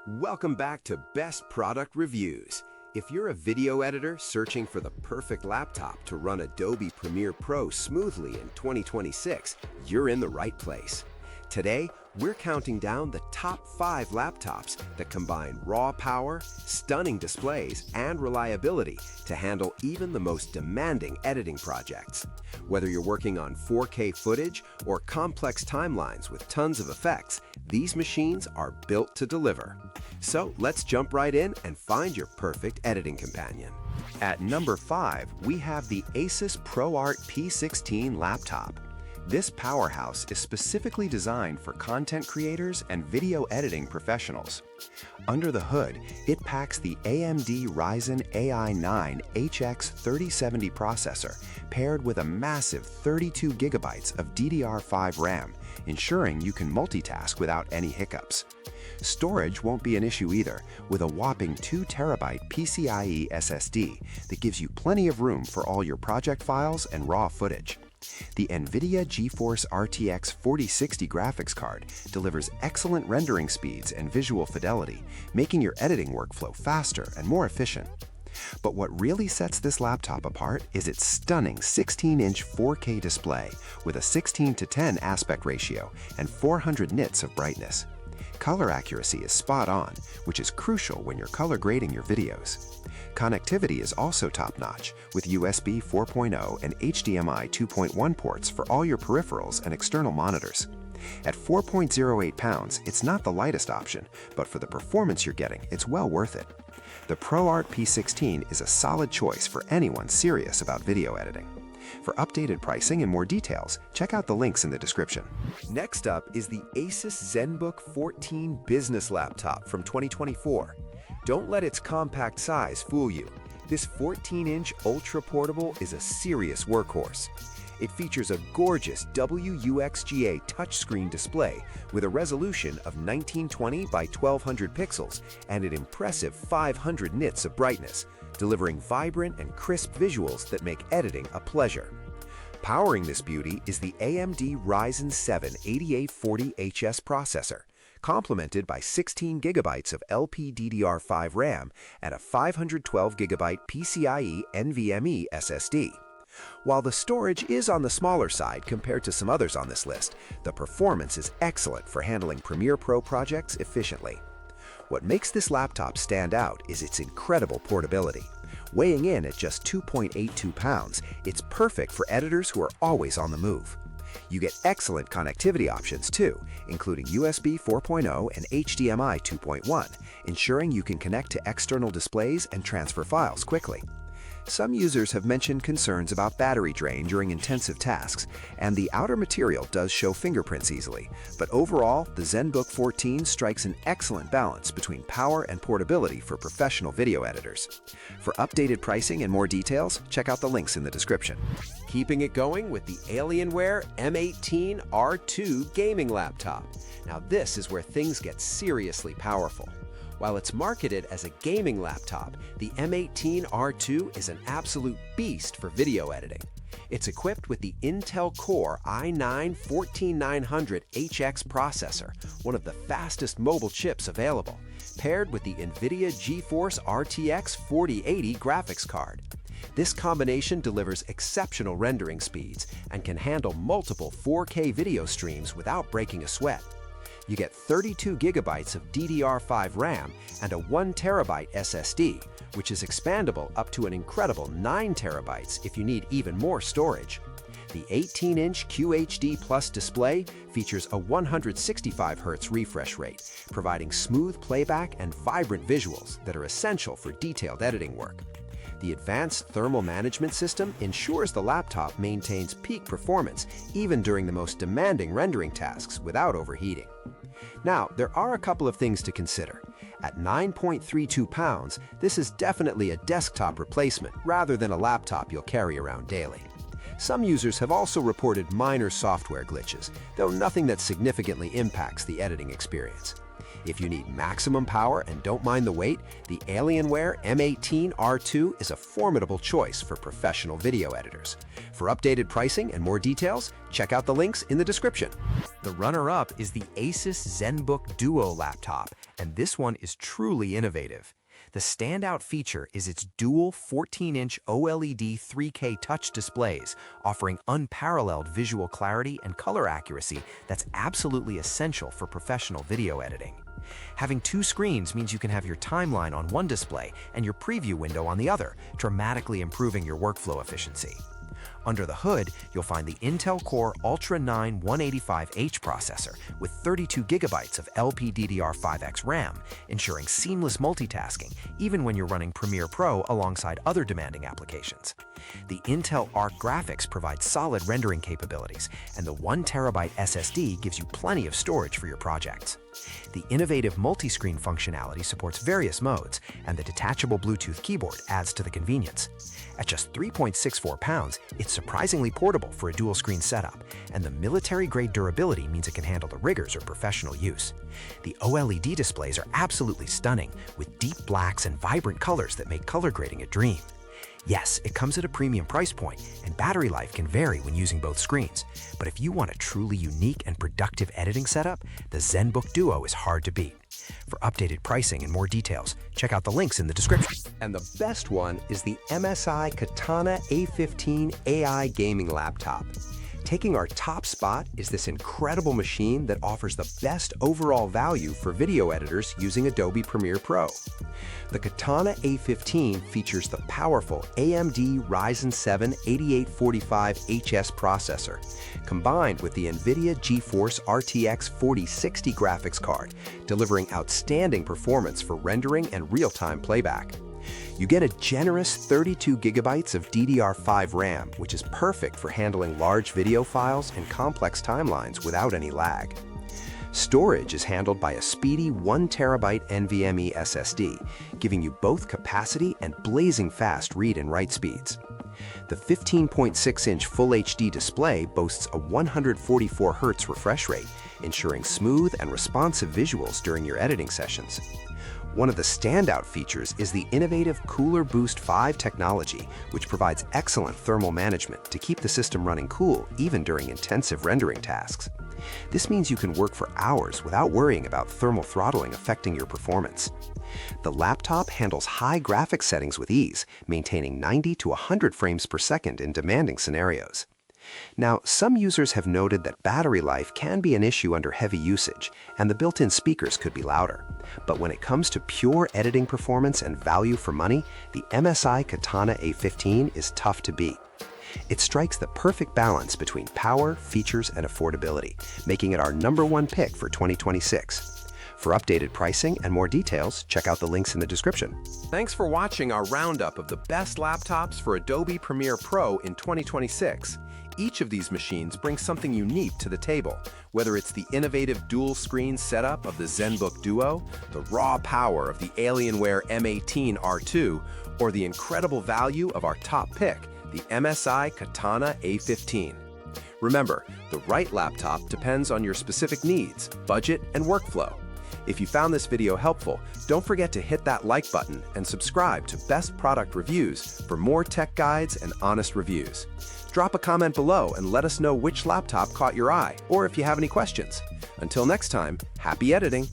Welcome back to Best Product Reviews. If you're a video editor searching for the perfect laptop to run Adobe Premiere Pro smoothly in 2026, you're in the right place. Today, we're counting down the top 5 laptops that combine raw power, stunning displays, and reliability to handle even the most demanding editing projects. Whether you're working on 4K footage or complex timelines with tons of effects, these machines are built to deliver. So let's jump right in and find your perfect editing companion. At number 5, we have the ASUS ProArt P16 laptop. This powerhouse is specifically designed for content creators and video editing professionals. Under the hood, it packs the AMD Ryzen AI9 HX 3070 processor paired with a massive 32 gigabytes of DDR5 RAM, ensuring you can multitask without any hiccups. Storage won't be an issue either, with a whopping 2 terabyte PCIe SSD that gives you plenty of room for all your project files and raw footage. The NVIDIA GeForce RTX 4060 graphics card delivers excellent rendering speeds and visual fidelity, making your editing workflow faster and more efficient. But what really sets this laptop apart is its stunning 16-inch 4K display with a 16:10 aspect ratio and 400 nits of brightness. Color accuracy is spot on, which is crucial when you're color grading your videos. Connectivity is also top-notch, with USB 4.0 and HDMI 2.1 ports for all your peripherals and external monitors. At 4.08 pounds, it's not the lightest option, but for the performance you're getting, it's well worth it. The ProArt P16 is a solid choice for anyone serious about video editing. For updated pricing and more details, check out the links in the description. Next up is the ASUS Zenbook 14 Business Laptop from 2024. Don't let its compact size fool you. This 14-inch ultra-portable is a serious workhorse. It features a gorgeous WUXGA touchscreen display with a resolution of 1920 by 1200 pixels and an impressive 500 nits of brightness, delivering vibrant and crisp visuals that make editing a pleasure. Powering this beauty is the AMD Ryzen 7 8840HS processor, complemented by 16 gigabytes of LPDDR5 RAM and a 512 gigabyte PCIe NVMe SSD. While the storage is on the smaller side compared to some others on this list, the performance is excellent for handling Premiere Pro projects efficiently. What makes this laptop stand out is its incredible portability. Weighing in at just 2.82 pounds, it's perfect for editors who are always on the move. You get excellent connectivity options too, including USB 4.0 and HDMI 2.1, ensuring you can connect to external displays and transfer files quickly. Some users have mentioned concerns about battery drain during intensive tasks, and the outer material does show fingerprints easily, but overall, the Zenbook 14 strikes an excellent balance between power and portability for professional video editors. For updated pricing and more details, check out the links in the description. Keeping it going with the Alienware M18 R2 gaming laptop. Now this is where things get seriously powerful. While it's marketed as a gaming laptop, the M18 R2 is an absolute beast for video editing. It's equipped with the Intel Core i9-14900HX processor, one of the fastest mobile chips available, paired with the NVIDIA GeForce RTX 4080 graphics card. This combination delivers exceptional rendering speeds and can handle multiple 4K video streams without breaking a sweat. You get 32 gigabytes of DDR5 RAM and a 1 terabyte SSD, which is expandable up to an incredible 9 terabytes if you need even more storage. The 18-inch QHD Plus display features a 165 Hz refresh rate, providing smooth playback and vibrant visuals that are essential for detailed editing work. The advanced thermal management system ensures the laptop maintains peak performance even during the most demanding rendering tasks without overheating. Now, there are a couple of things to consider. At 9.32 pounds, this is definitely a desktop replacement rather than a laptop you'll carry around daily. Some users have also reported minor software glitches, though nothing that significantly impacts the editing experience. If you need maximum power and don't mind the weight, the Alienware M18 R2 is a formidable choice for professional video editors. For updated pricing and more details, check out the links in the description. The runner-up is the ASUS Zenbook Duo laptop and this one is truly innovative. The standout feature is its dual 14-inch OLED 3K touch displays, offering unparalleled visual clarity and color accuracy that's absolutely essential for professional video editing. Having two screens means you can have your timeline on one display and your preview window on the other, dramatically improving your workflow efficiency. Under the hood, you'll find the Intel Core Ultra 9 185H processor with 32 GB of LPDDR5X RAM, ensuring seamless multitasking even when you're running Premiere Pro alongside other demanding applications. The Intel Arc graphics provide solid rendering capabilities, and the 1TB SSD gives you plenty of storage for your projects. The innovative multi-screen functionality supports various modes, and the detachable Bluetooth keyboard adds to the convenience. At just 3.64 pounds, it's surprisingly portable for a dual-screen setup, and the military-grade durability means it can handle the rigors of professional use. The OLED displays are absolutely stunning, with deep blacks and vibrant colors that make color grading a dream. Yes, it comes at a premium price point, and battery life can vary when using both screens. But if you want a truly unique and productive editing setup, the Zenbook Duo is hard to beat. For updated pricing and more details, check out the links in the description. And the best one is the MSI Katana A15 AI gaming laptop. Taking our top spot is this incredible machine that offers the best overall value for video editors using Adobe Premiere Pro. The Katana A15 features the powerful AMD Ryzen 7 8845HS processor, combined with the NVIDIA GeForce RTX 4060 graphics card, delivering outstanding performance for rendering and real-time playback. You get a generous 32 GB of DDR5 RAM, which is perfect for handling large video files and complex timelines without any lag. Storage is handled by a speedy 1TB NVMe SSD, giving you both capacity and blazing fast read and write speeds. The 15.6-inch Full HD display boasts a 144 Hz refresh rate, ensuring smooth and responsive visuals during your editing sessions. One of the standout features is the innovative Cooler Boost 5 technology, which provides excellent thermal management to keep the system running cool even during intensive rendering tasks. This means you can work for hours without worrying about thermal throttling affecting your performance. The laptop handles high graphics settings with ease, maintaining 90 to 100 frames per second in demanding scenarios. Now, some users have noted that battery life can be an issue under heavy usage, and the built-in speakers could be louder. But when it comes to pure editing performance and value for money, the MSI Katana A15 is tough to beat. It strikes the perfect balance between power, features, and affordability, making it our #1 pick for 2026. For updated pricing and more details, check out the links in the description. Thanks for watching our roundup of the best laptops for Adobe Premiere Pro in 2026. Each of these machines brings something unique to the table, whether it's the innovative dual-screen setup of the Zenbook Duo, the raw power of the Alienware M18 R2, or the incredible value of our top pick, the MSI Katana A15. Remember, the right laptop depends on your specific needs, budget, and workflow. If you found this video helpful, don't forget to hit that like button and subscribe to Best Product Reviews for more tech guides and honest reviews. Drop a comment below and let us know which laptop caught your eye, or if you have any questions. Until next time, happy editing!